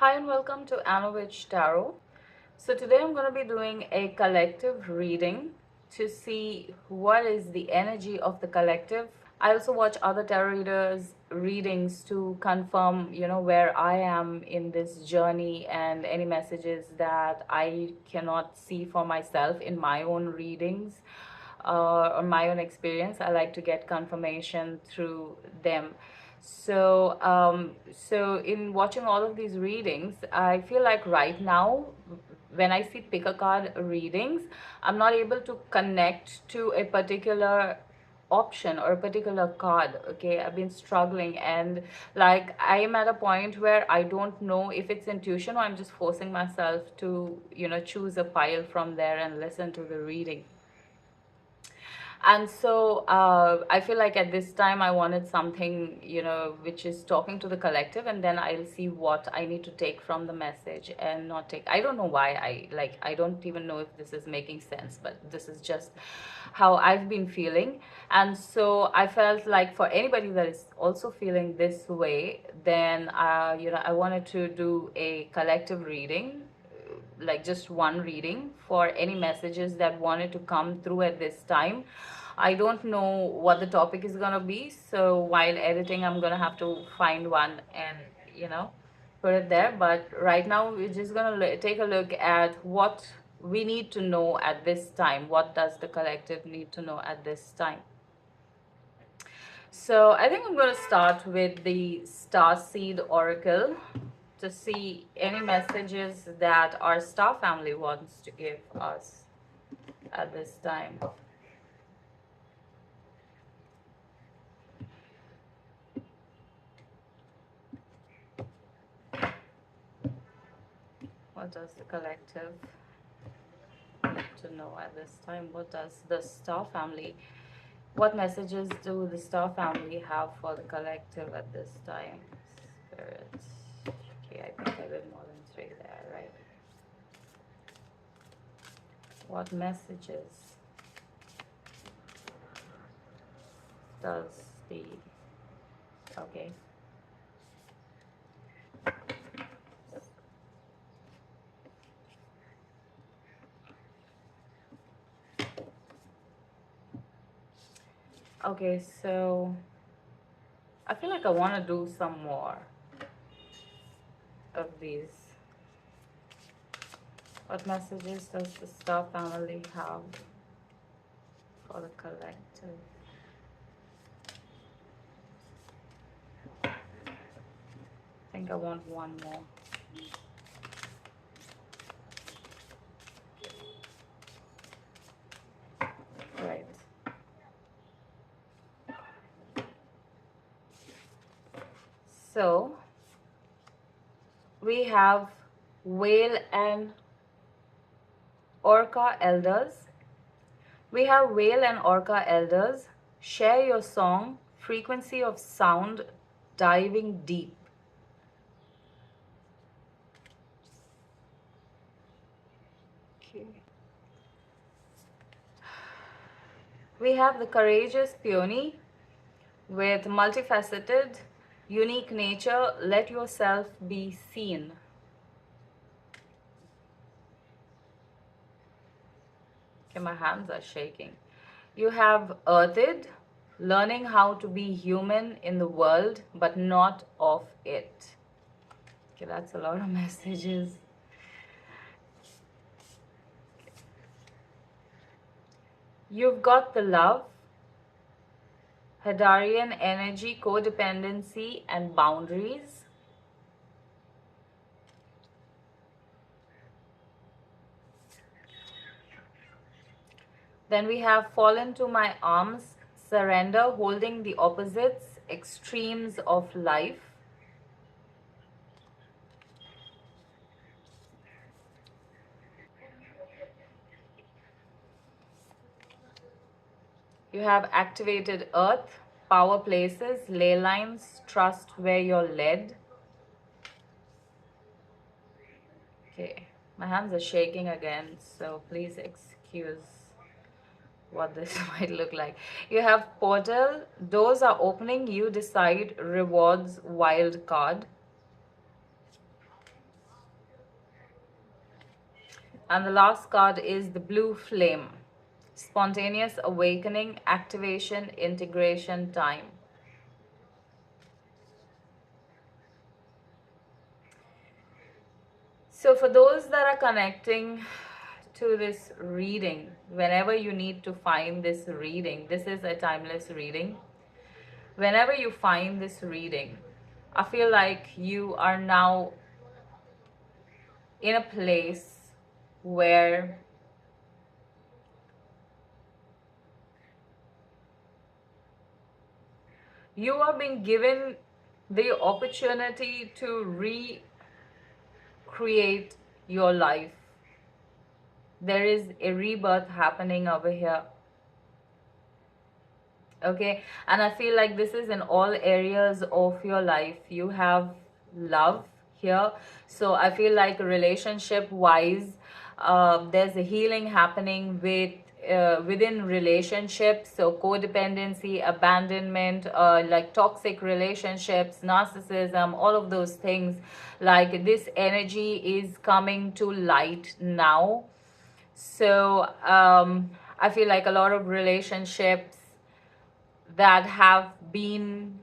Hi and welcome to Anovich Tarot. So today I'm going to be doing a collective reading to see what is the energy of the collective. I also watch other tarot readers readings to confirm, where I am in this journey and any messages that I cannot see for myself in my own readings or my own experience. I like to get confirmation through them. So in watching all of these readings, I feel like right now, when I see pick a card readings, I'm not able to connect to a particular option or a particular card. Okay, I've been struggling, and like I am at a point where I don't know if it's intuition or I'm just forcing myself to choose a pile from there and listen to the reading. And so I feel like at this time I wanted something which is talking to the collective, and then I'll see what I need to take from the message and not take. I don't know why I don't even know if this is making sense, but this is just how I've been feeling. And so I felt like for anybody that is also feeling this way, then I wanted to do a collective reading, like just one reading for any messages that wanted to come through at this time. I don't know what the topic is going to be, so while editing I'm going to have to find one and put it there. But right now we're just going to take a look at what we need to know at this time. What does the collective need to know at this time? So I think I'm going to start with the Star Seed Oracle to see any messages that our star family wants to give us at this time. What does the collective need to know at this time? What does the star family, what messages do the star family have for the collective at this time? Spirit. Okay, I think I did more than three there, right? What messages does the, okay. Okay, so I feel like I want to do some more of these. What messages does the star family have for the collective? I think I want one more. Right. So we have Whale and Orca Elders. We have Whale and Orca Elders. Share your song, frequency of sound, diving deep. Okay. We have the Courageous Peony with multifaceted, unique nature. Let yourself be seen. Okay, my hands are shaking. You have Earthed, learning how to be human in the world but not of it. Okay, that's a lot of messages. You've got the love, Hadarian energy, codependency, and boundaries. Then we have Fall into My Arms, surrender, holding the opposites, extremes of life. You have Activated Earth, power places, ley lines, trust where you're led. Okay, my hands are shaking again, so please excuse what this might look like. You have Portal, doors are opening, you decide, rewards, wild card. And the last card is the blue flame. Spontaneous awakening, activation, integration time. So for those that are connecting to this reading, whenever you need to find this reading, this is a timeless reading. Whenever you find this reading, I feel like you are now in a place where you are being given the opportunity to recreate your life. There is a rebirth happening over here. Okay, and I feel like this is in all areas of your life. You have love here, so I feel like relationship wise, there's a healing happening with within relationships. So codependency, abandonment, like toxic relationships, narcissism, all of those things, like this energy is coming to light now. So I feel like a lot of relationships that have been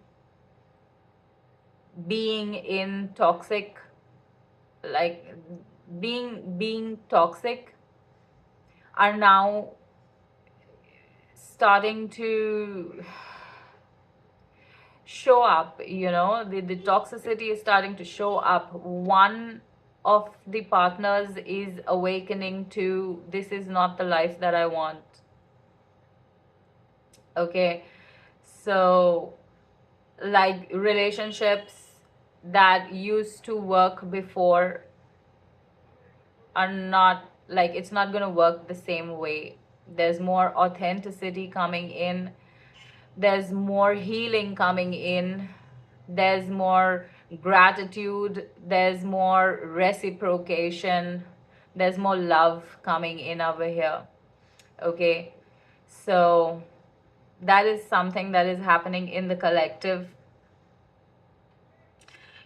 being in toxic, like being toxic, are now starting to show up. You know, the toxicity is starting to show up. One of the partners is awakening to, this is not the life that I want. Okay, so like relationships that used to work before are not, like, it's not going to work the same way. There's more authenticity coming in, there's more healing coming in, there's more gratitude, there's more reciprocation, there's more love coming in over here. Okay, so that is something that is happening in the collective.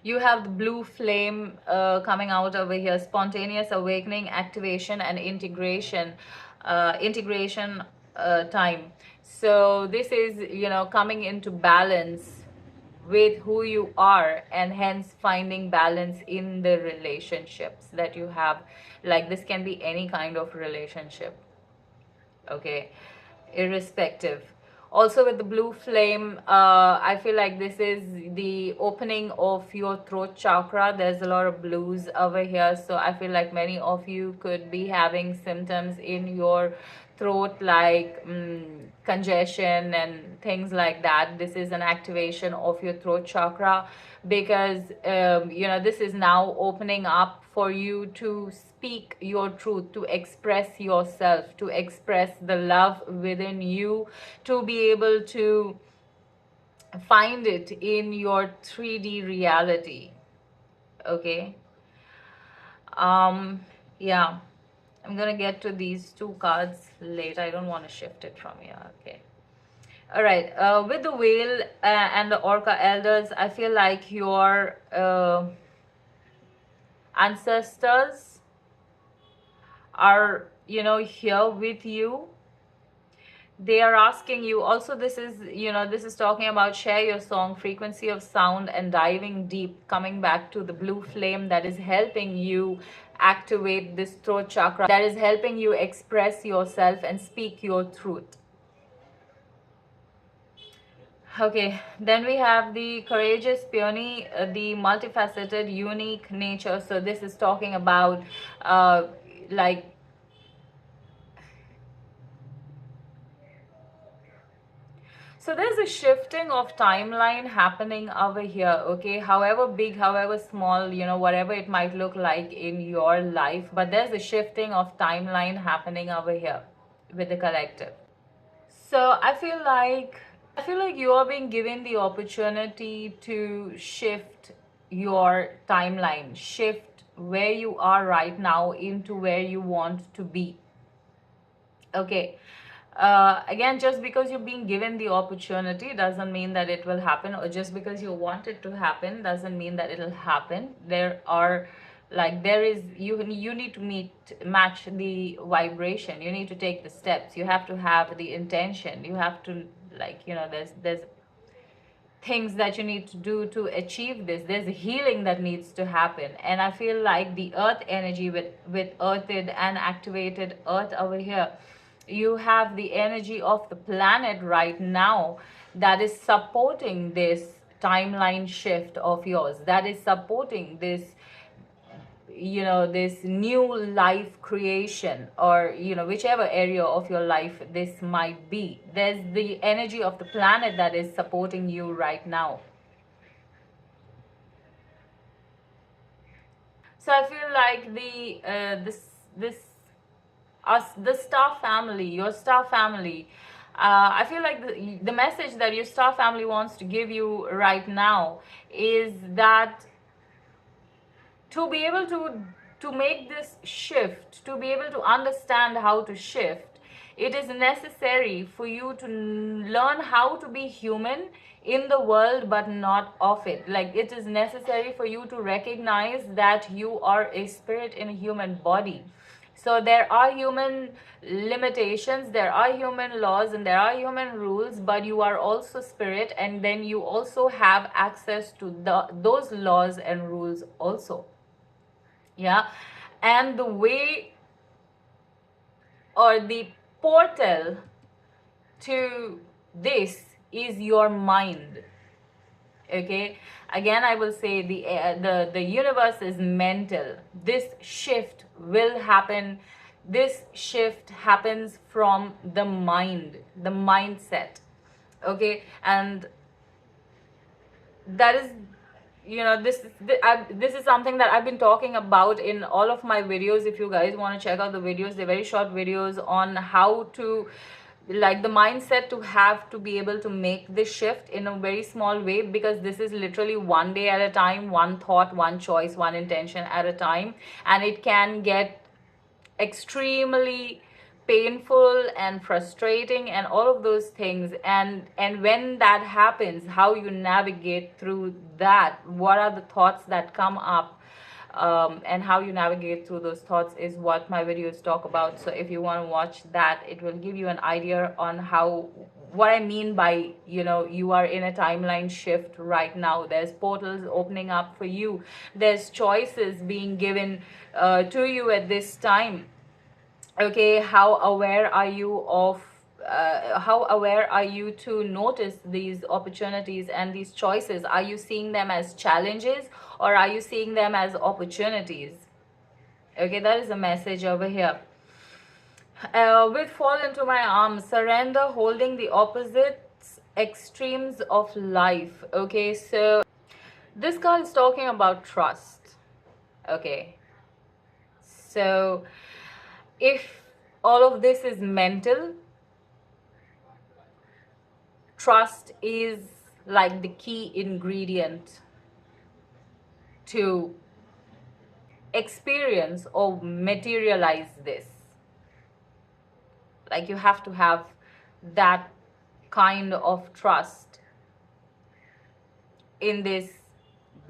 You have the blue flame coming out over here. Spontaneous awakening, activation, and integration time. So this is, you know, coming into balance with who you are, and hence finding balance in the relationships that you have. Like, this can be any kind of relationship, okay, irrespective. Also with the blue flame, I feel like this is the opening of your throat chakra. There's a lot of blues over here, so I feel like many of you could be having symptoms in your throat, like congestion and things like that. This is an activation of your throat chakra, because you know, this is now opening up for you to speak your truth, to express yourself, to express the love within you, to be able to find it in your 3D reality. Okay, yeah, I'm gonna get to these two cards later. I don't want to shift it from here. Okay, all right. With the whale and the orca elders, I feel like your ancestors are, you know, here with you. They are asking you also, this is, you know, this is talking about share your song, frequency of sound, and diving deep, coming back to the blue flame that is helping you activate this throat chakra, that is helping you express yourself and speak your truth. Okay, then we have the courageous peony, the multifaceted, unique nature. So this is talking about like, so there's a shifting of timeline happening over here. Okay, however big, however small, you know, whatever it might look like in your life, but there's a shifting of timeline happening over here with the collective. So I feel like you are being given the opportunity to shift your timeline, shift where you are right now into where you want to be. Okay, again, just because you're being given the opportunity doesn't mean that it will happen, or just because you want it to happen doesn't mean that it'll happen. There are Like there is, you need to match the vibration, you need to take the steps, you have to have the intention, you have to, like, you know, there's things that you need to do to achieve this. There's a healing that needs to happen. And I feel like the earth energy, with earthed and activated earth over here, you have the energy of the planet right now that is supporting this timeline shift of yours, that is supporting this, you know, this new life creation, or, you know, whichever area of your life this might be. There's the energy of the planet that is supporting you right now. So I feel like this us, the star family, your star family, I feel like the message that your star family wants to give you right now is that to be able to make this shift, to be able to understand how to shift, it is necessary for you to learn how to be human in the world but not of it. Like, it is necessary for you to recognize that you are a spirit in a human body. So there are human limitations, there are human laws, and there are human rules, but you are also spirit, and then you also have access to those laws and rules also. Yeah. And the way, or the portal to this, is your mind. Okay, again I will say, the universe is mental. This shift will happen, this shift happens from the mind, the mindset. Okay, and that is, you know, this is something that I've been talking about in all of my videos. If you guys want to check out the videos, they're very short videos on how to, like, the mindset to have to be able to make this shift in a very small way, because this is literally one day at a time, one thought, one choice, one intention at a time, and it can get extremely painful and frustrating and all of those things. And when that happens, how you navigate through that, what are the thoughts that come up, and how you navigate through those thoughts, is what my videos talk about. So if you want to watch that, it will give you an idea on how, what I mean by, you know, you are in a timeline shift right now. There's portals opening up for you, there's choices being given to you at this time. Okay, how aware are you of, how aware are you to notice these opportunities and these choices? Are you seeing them as challenges, or are you seeing them as opportunities? Okay, that is a message over here. With fall into my arms, surrender, holding the opposites extremes of life. Okay, so this card is talking about trust. Okay, so if all of this is mental, trust is like the key ingredient to experience or materialize this. Like, you have to have that kind of trust in this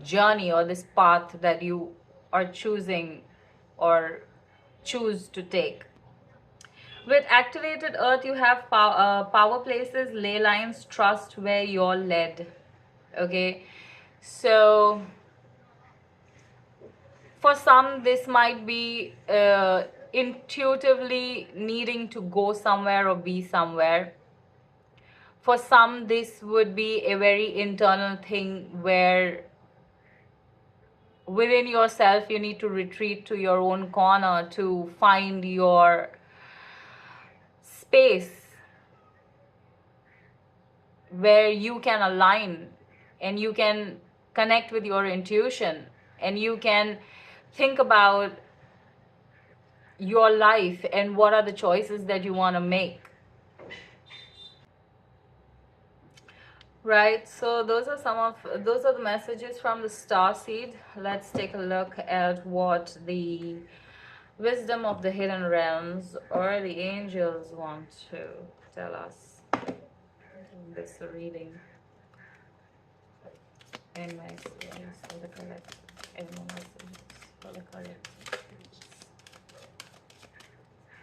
journey or this path that you are choosing or choose to take. With activated earth, you have power places, ley lines, trust where you're led. Okay, so for some, this might be intuitively needing to go somewhere or be somewhere. For some, this would be a very internal thing where within yourself you need to retreat to your own corner to find your space where you can align and you can connect with your intuition and you can think about your life and what are the choices that you want to make. Right, so those are the messages from the star seed. Let's take a look at what the wisdom of the hidden realms or the angels want to tell us in this reading. In my experience for the collective messages. for the correct messages.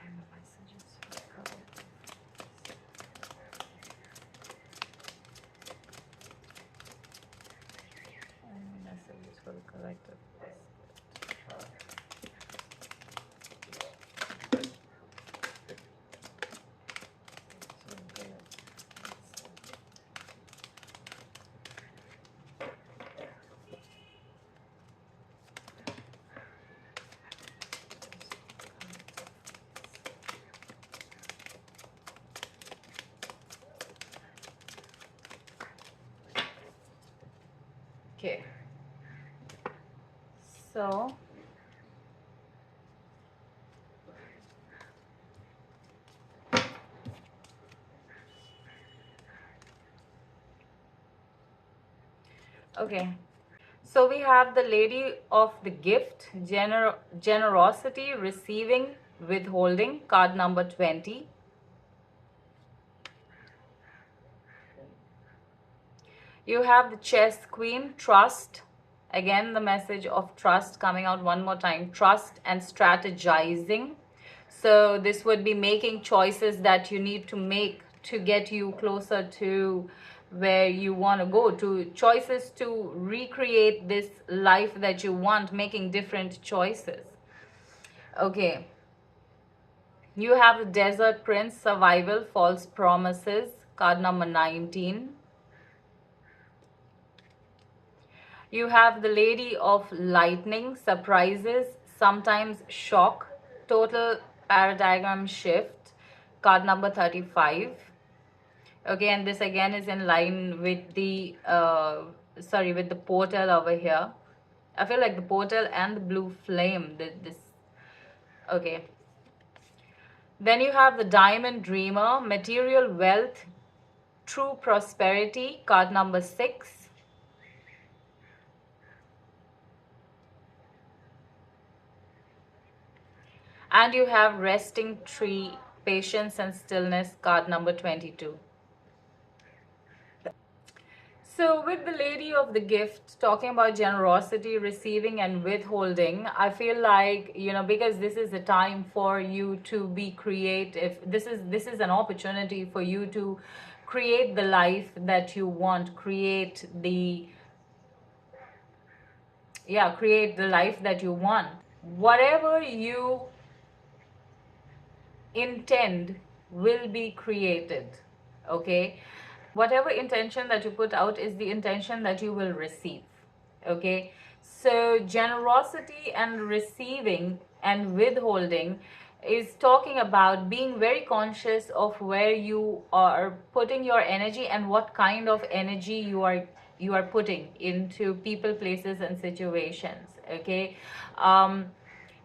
And the messages for the correct. And the messages for the collective. Okay, so okay, so we have the Lady of the Gift, generosity, receiving, withholding, card number 20. You have the Chess Queen, trust. Again, the message of trust coming out one more time. Trust and strategizing. So this would be making choices that you need to make to get you closer to where you want to go, to choices to recreate this life that you want, making different choices. Okay. You have the Desert Prince, survival, false promises, card number 19. You have the Lady of Lightning, surprises, sometimes shock, total paradigm shift, card number 35. Okay, and this again is in line with the, with the portal over here. I feel like the portal and the blue flame, okay. Then you have the Diamond Dreamer, material wealth, true prosperity, card number 6. And you have resting tree, patience and stillness, card number 22. So with the Lady of the Gift, talking about generosity, receiving and withholding, I feel like, because this is a time for you to be creative. This is an opportunity for you to create the life that you want, create the life that you want. Whatever you intend will be created. Okay, whatever intention that you put out is the intention that you will receive. Okay, so generosity and receiving and withholding is talking about being very conscious of where you are putting your energy and what kind of energy you are putting into people, places and situations. Okay,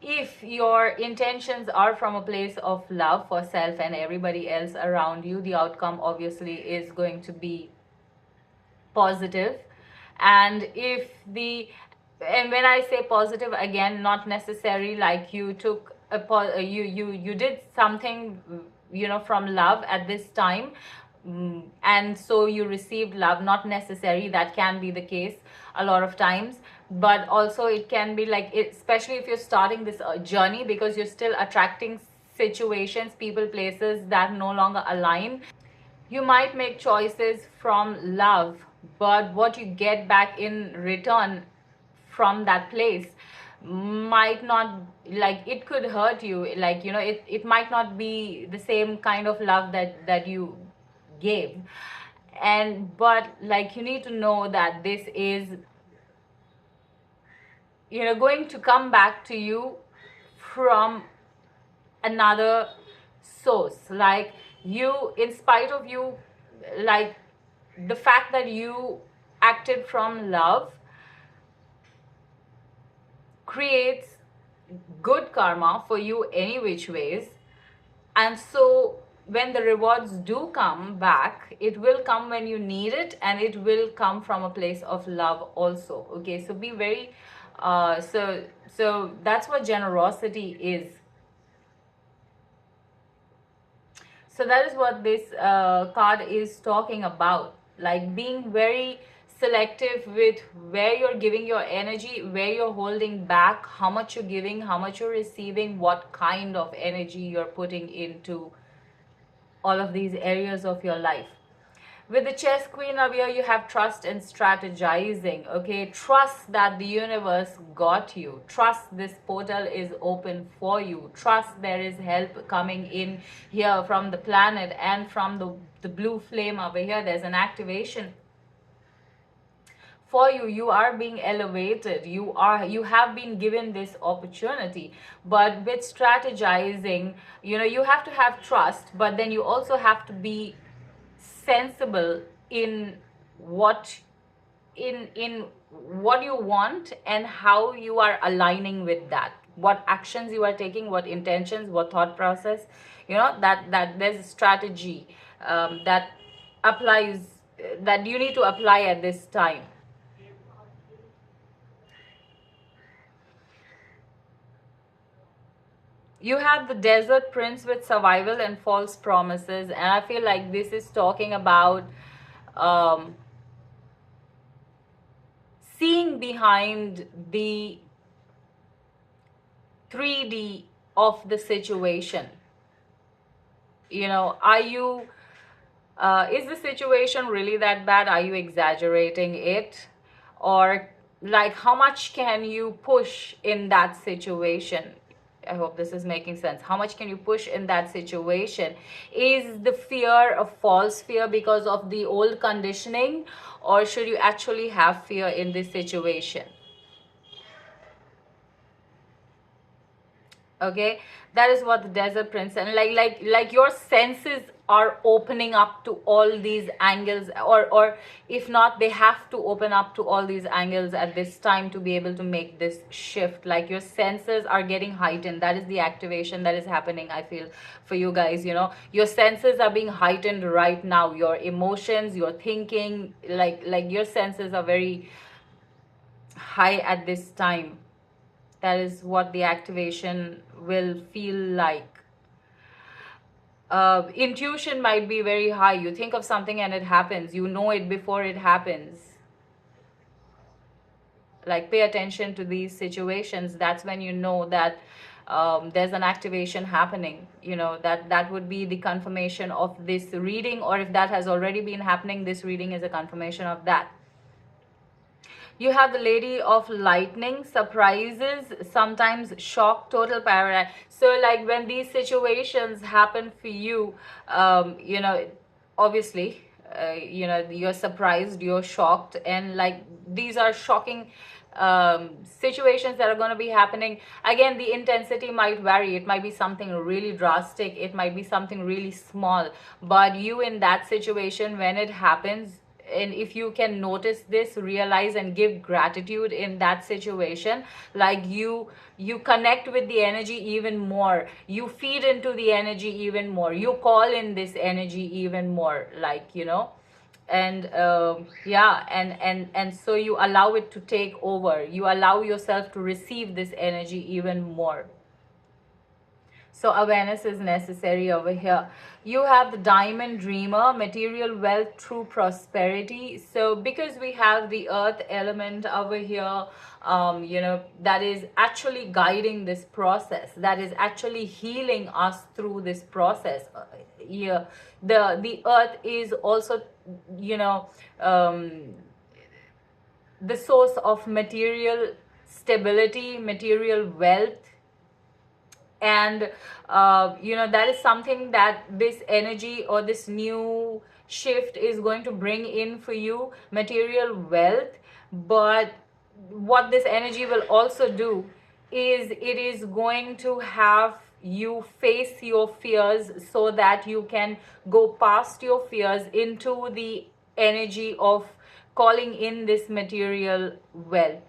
if your intentions are from a place of love for self and everybody else around you, the outcome obviously is going to be positive. And and when I say positive, again, not necessarily like you took you did something, from love at this time, and so you received love. Not necessary, that can be the case a lot of times, but also it can be like, especially if you're starting this journey, because you're still attracting situations, people, places that no longer align. You might make choices from love, but what you get back in return from that place might not, like, it could hurt you, like, it might not be the same kind of love that you gave. And but like, you need to know that this is, going to come back to you from another source. Like, you, in spite of you, like, the fact that you acted from love creates good karma for you any which ways. And so when the rewards do come back, it will come when you need it, and it will come from a place of love also. Okay, so be very so that's what generosity is. So that is what this card is talking about, like being very selective with where you're giving your energy, where you're holding back, how much you're giving, how much you're receiving, what kind of energy you're putting into all of these areas of your life. With the chess queen over here, you have trust and strategizing. Okay, trust that the universe got you. Trust this portal is open for you. Trust there is help coming in here from the planet and from the blue flame over here. There's an activation for you. You are being elevated. You have been given this opportunity. But with strategizing, you have to have trust, but then you also have to be sensible in what in what you want and how you are aligning with that, what actions you are taking, what intentions, what thought process, that there's a strategy that applies, that you need to apply at this time. You have the desert prince with survival and false promises, and I feel like this is talking about um, seeing behind the 3D of the situation. Are you, is the situation really that bad? Are you exaggerating it? Or like, how much can you push in that situation? I hope this is making sense. How much can you push in that situation? Is the fear a false fear because of the old conditioning, or should you actually have fear in this situation? Okay, that is what the desert prince, and like your senses are opening up to all these angles, or if not, they have to open up to all these angles at this time to be able to make this shift. Like your senses are getting heightened. That is the activation that is happening, I feel, for you guys. Your senses are being heightened right now. Your emotions, your thinking, like your senses are very high at this time. That is what the activation will feel like. Intuition might be very high. You think of something and it happens. You know it before it happens. Like, pay attention to these situations. That's when you know that there's an activation happening. That would be the confirmation of this reading, or if that has already been happening, this reading is a confirmation of that. You have the lady of lightning, surprises, sometimes shock, total paralysis. So like when these situations happen for you, obviously, you're surprised, you're shocked, and like these are shocking situations that are going to be happening. Again, the intensity might vary. It might be something really drastic, it might be something really small, but you in that situation, when it happens, and if you can notice this, realize and give gratitude in that situation, like you connect with the energy even more, you feed into the energy even more, you call in this energy even more, like, and yeah, and so you allow it to take over, you allow yourself to receive this energy even more. So awareness is necessary over here. You have the diamond dreamer, material wealth through prosperity. So because we have the earth element over here, that is actually guiding this process, that is actually healing us through this process. Yeah, the earth is also, the source of material stability, material wealth, and that is something that this energy or this new shift is going to bring in for you, material wealth. But what this energy will also do is it is going to have you face your fears so that you can go past your fears into the energy of calling in this material wealth.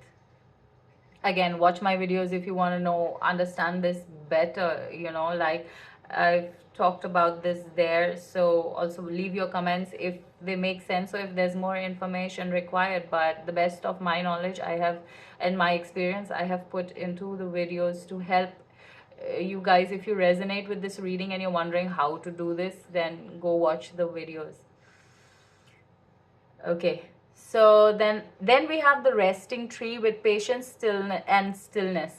Again, watch my videos if you want to know, understand this better, like I've talked about this there. So also leave your comments if they make sense or if there's more information required. But the best of my knowledge I have, and my experience I have put into the videos to help you guys. If you resonate with this reading and you're wondering how to do this, then go watch the videos. Okay, So then we have the resting tree with patience, stillness.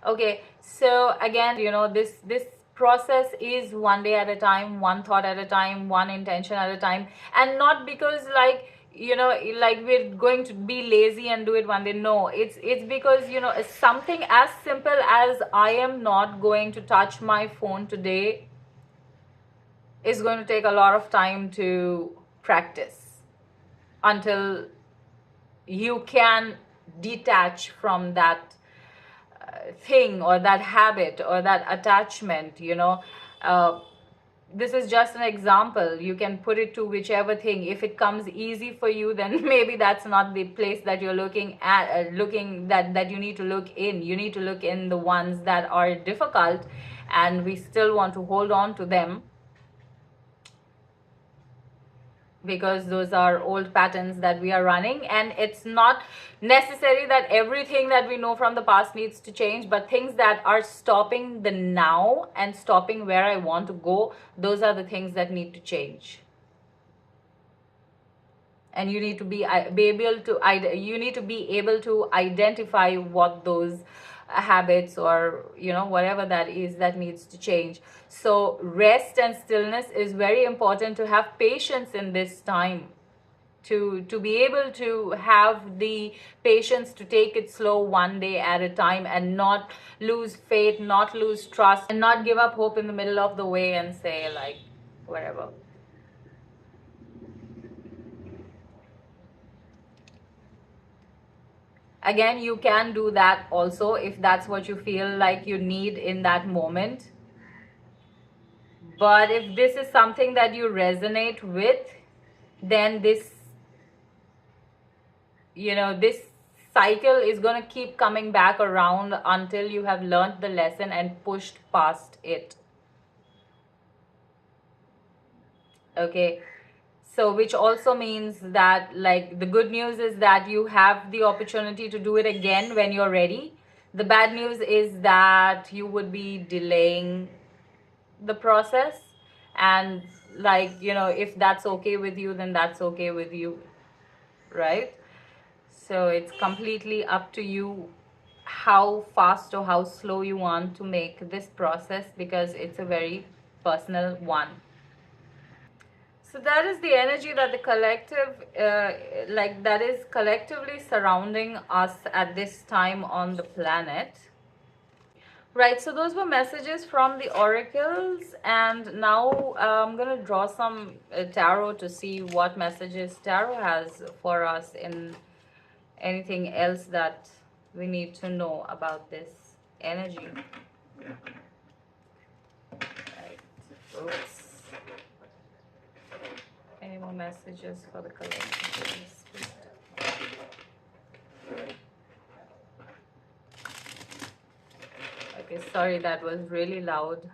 Okay, so again, this process is one day at a time, one thought at a time, one intention at a time, and not because like, like we're going to be lazy and do it one day. No, it's because, it's something as simple as I am not going to touch my phone today is going to take a lot of time to practice until you can detach from that thing or that habit or that attachment. This is just an example. You can put it to whichever thing. If it comes easy for you, then maybe that's not the place that you're looking at, that you need to look in. You need to look in the ones that are difficult, and we still want to hold on to them because those are old patterns that we are running. And it's not necessary that everything that we know from the past needs to change, but things that are stopping the now and stopping where I want to go, those are the things that need to change. And you need to be able to you need to be able to identify what those habits or whatever that is that needs to change. So rest and stillness is very important, to have patience in this time, to be able to have the patience to take it slow, one day at a time, and not lose faith, not lose trust, and not give up hope in the middle of the way and say like whatever. Again, you can do that also if that's what you feel like you need in that moment. But if this is something that you resonate with, then this cycle is going to keep coming back around until you have learned the lesson and pushed past it. Okay, so which also means that, like, the good news is that you have the opportunity to do it again when you're ready. The bad news is that you would be delaying the process, and like, if that's okay with you, then that's okay with you, right? So it's completely up to you how fast or how slow you want to make this process, because it's a very personal one. So that is the energy that the collective, like that is collectively surrounding us at this time on the planet. Right, so those were messages from the oracles, and now I'm going to draw some tarot to see what messages tarot has for us in anything else that we need to know about this energy. Right. Oops. Any more messages for the collective? Okay, sorry, that was really loud.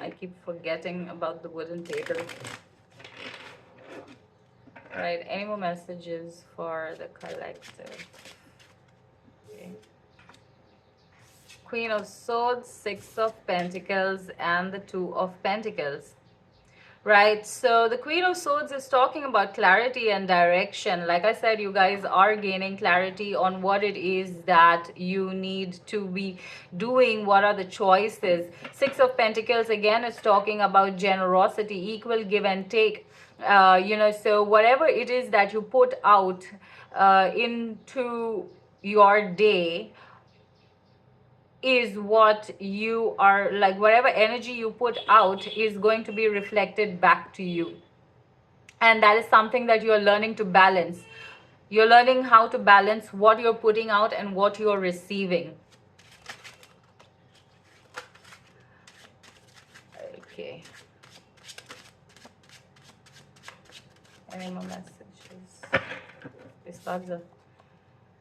I keep forgetting about the wooden table. Right, any more messages for the collective? Okay. Queen of Swords, Six of Pentacles, and the Two of Pentacles. Right, so the Queen of Swords is talking about clarity and direction. Like I said, you guys are gaining clarity on what it is that you need to be doing, what are the choices. Six of Pentacles again is talking about generosity, equal give and take. So whatever it is that you put out into your day is what you are, like, whatever energy you put out is going to be reflected back to you. And that is something that you're learning to balance. You're learning how to balance what you're putting out and what you're receiving. Okay. Any more messages? This cards are...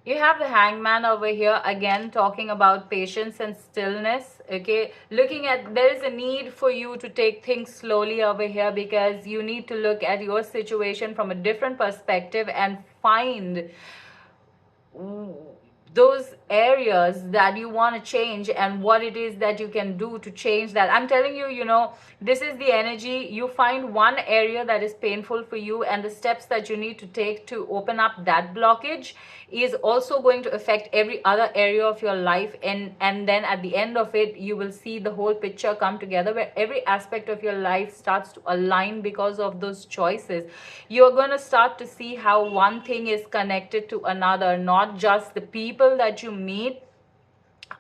You have the Hangman over here again, talking about patience and stillness. Okay, looking at, there is a need for you to take things slowly over here, because you need to look at your situation from a different perspective and find those areas that you want to change and what it is that you can do to change that. I'm telling you, you know, this is the energy. You find one area that is painful for you, and the steps that you need to take to open up that blockage is also going to affect every other area of your life. And then at the end of it, you will see the whole picture come together, where every aspect of your life starts to align because of those choices. You're going to start to see how one thing is connected to another, not just the people that you meet,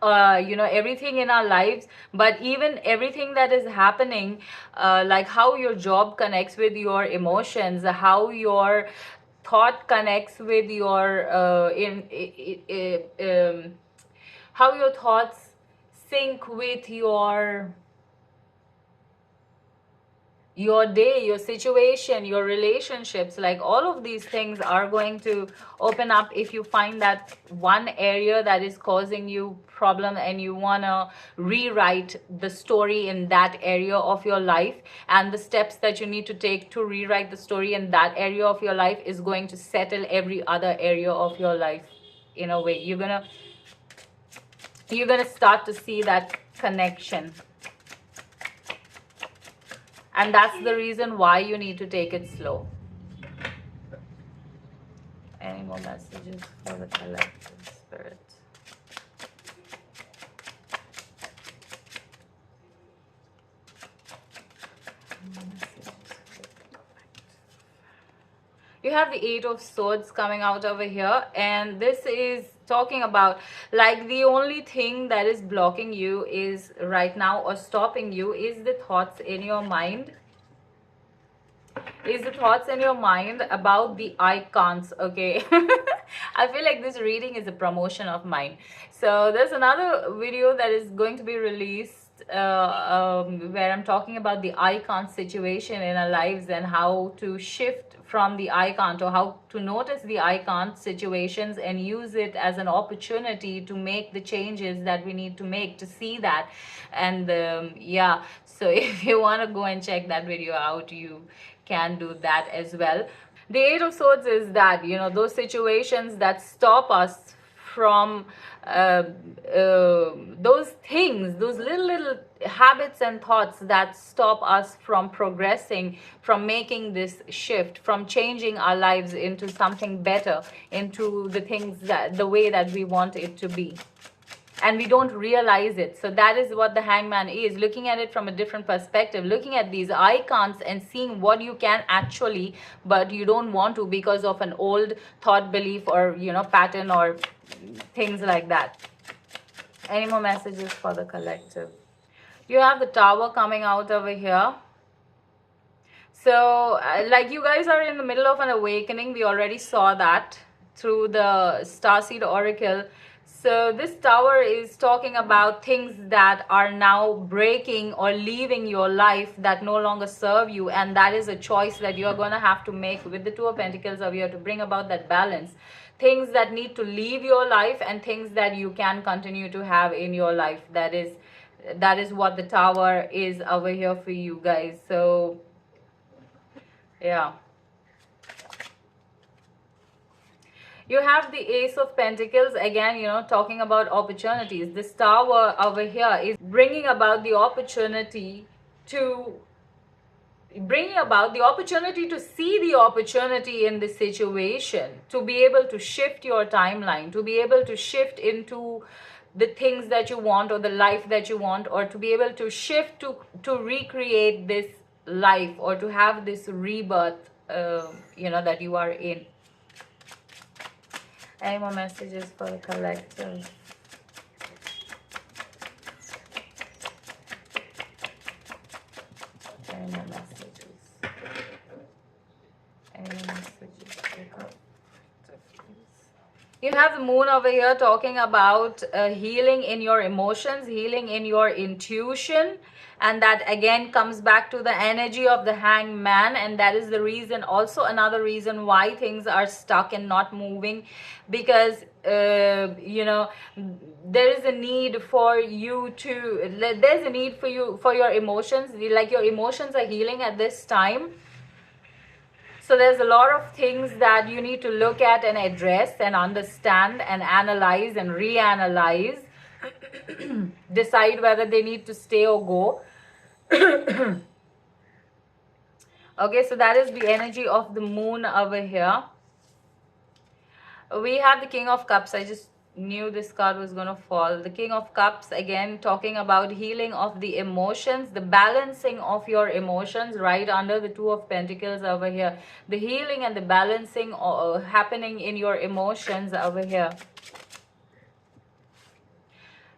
you know, everything in our lives, but even everything that is happening, like how your job connects with your emotions, how your thought connects with your how your thoughts sync with your day, your situation, your relationships. Like all of these things are going to open up if you find that one area that is causing you problem, and you want to rewrite the story in that area of your life. And the steps that you need to take to rewrite the story in that area of your life is going to settle every other area of your life. In a way, you're gonna start to see that connection. And that's the reason why you need to take it slow. Any more messages for the collective spirit? You have the Eight of Swords coming out over here, and this is talking about, like, the only thing that is blocking you is right now, or stopping you, is the thoughts in your mind. Is the thoughts in your mind about the icons. Okay. I feel like this reading is a promotion of mine. So there's another video that is going to be released where I'm talking about the icon situation in our lives, and how to shift from the icon, to how to notice the icon situations and use it as an opportunity to make the changes that we need to make to see that. And yeah, so if you want to go and check that video out, you can do that as well. The Eight of Swords is that, you know, those situations that stop us from those things, those little habits and thoughts that stop us from progressing, from making this shift, from changing our lives into something better, into the things that, the way that we want it to be. And we don't realize it. So that is what the Hangman is, looking at it from a different perspective, looking at these icons and seeing what you can actually, but you don't want to because of an old thought, belief, or, you know, pattern, or things like that. Any more messages for the collective? You have the Tower coming out over here. So like, you guys are in the middle of an awakening. We already saw that through the Starseed Oracle. So this Tower is talking about things that are now breaking or leaving your life, that no longer serve you. And that is a choice that you're going to have to make with the Two of Pentacles over here to bring about that balance. Things that need to leave your life, and things that you can continue to have in your life. That is what the Tower is over here for you guys. So yeah. You have the Ace of Pentacles again, you know, talking about opportunities. This Tower over here is bringing about the opportunity to see the opportunity in this situation, to be able to shift your timeline, to be able to shift into the things that you want, or the life that you want, or to be able to shift to recreate this life, or to have this rebirth, you know, that you are in. Any more messages for the collective? Any more messages? Any more messages for the collective, please? You have the Moon over here talking about healing in your emotions, healing in your intuition. And that again comes back to the energy of the Hangman. And that is the reason, also another reason why things are stuck and not moving. Because, you know, there is a need for you to, there's a need for you, for your emotions. Like, your emotions are healing at this time. So there's a lot of things that you need to look at and address and understand and analyze and reanalyze, decide whether they need to stay or go. Okay, so that is the energy of the moon over here. We have the King of Cups. I just knew this card was going to fall. The King of Cups, again talking about healing of the emotions, the balancing of your emotions, right under the Two of Pentacles over here. The healing and the balancing happening in your emotions over here.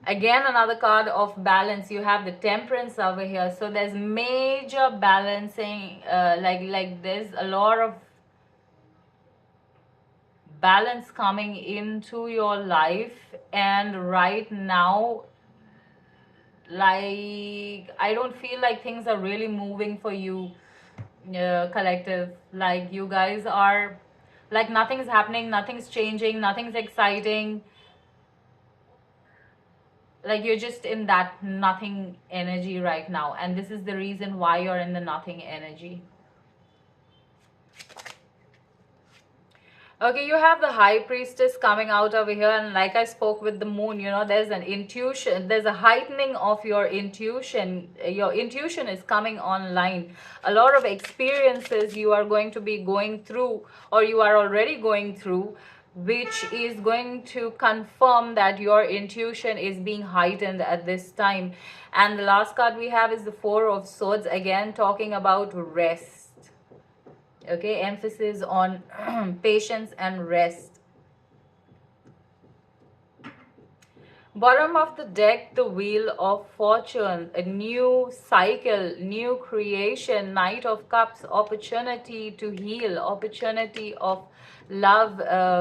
Again, another card of balance. You have the Temperance over here. So there's major balancing, like there's a lot of balance coming into your life, and right now, like, I don't feel like things are really moving for you, collective. Like, you guys are, like, nothing's happening, nothing's changing, nothing's exciting. Like, you're just in that nothing energy right now, and this is the reason why you're in the nothing energy. Okay, you have the High Priestess coming out over here, and like I spoke with the moon, you know, there's an intuition, there's a heightening of your intuition. Your intuition is coming online. A lot of experiences you are going to be going through, or you are already going through, which is going to confirm that your intuition is being heightened at this time. And the last card we have is the Four of Swords, again talking about rest. Okay, emphasis on patience and rest. Bottom of the deck, the Wheel of Fortune, a new cycle, new creation, Knight of Cups, opportunity to heal, opportunity of love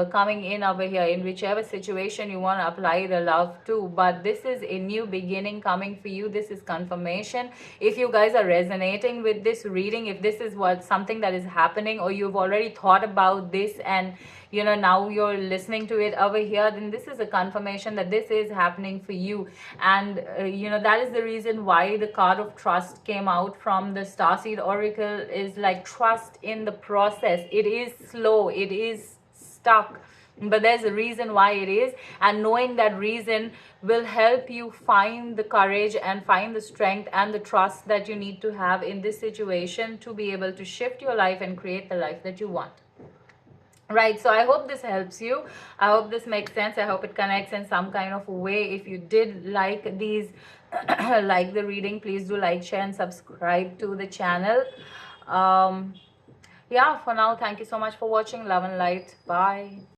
coming in over here, in whichever situation you want to apply the love to. But this is a new beginning coming for you. This is confirmation. If you guys are resonating with this reading, if this is what something that is happening, or you've already thought about this and you know now you're listening to it over here, then this is a confirmation that this is happening for you. And you know, that is the reason why the card of trust came out from the Starseed Oracle. Is like, trust in the process. It is slow, it is stuck, but there's a reason why it is, and knowing that reason will help you find the courage and find the strength and the trust that you need to have in this situation to be able to shift your life and create the life that you want. Right, so I hope this helps you. I hope this makes sense. I hope it connects in some kind of way. If you did like these like the reading, please do like, share and subscribe to the channel. Yeah, for now, thank you so much for watching. Love and light. Bye.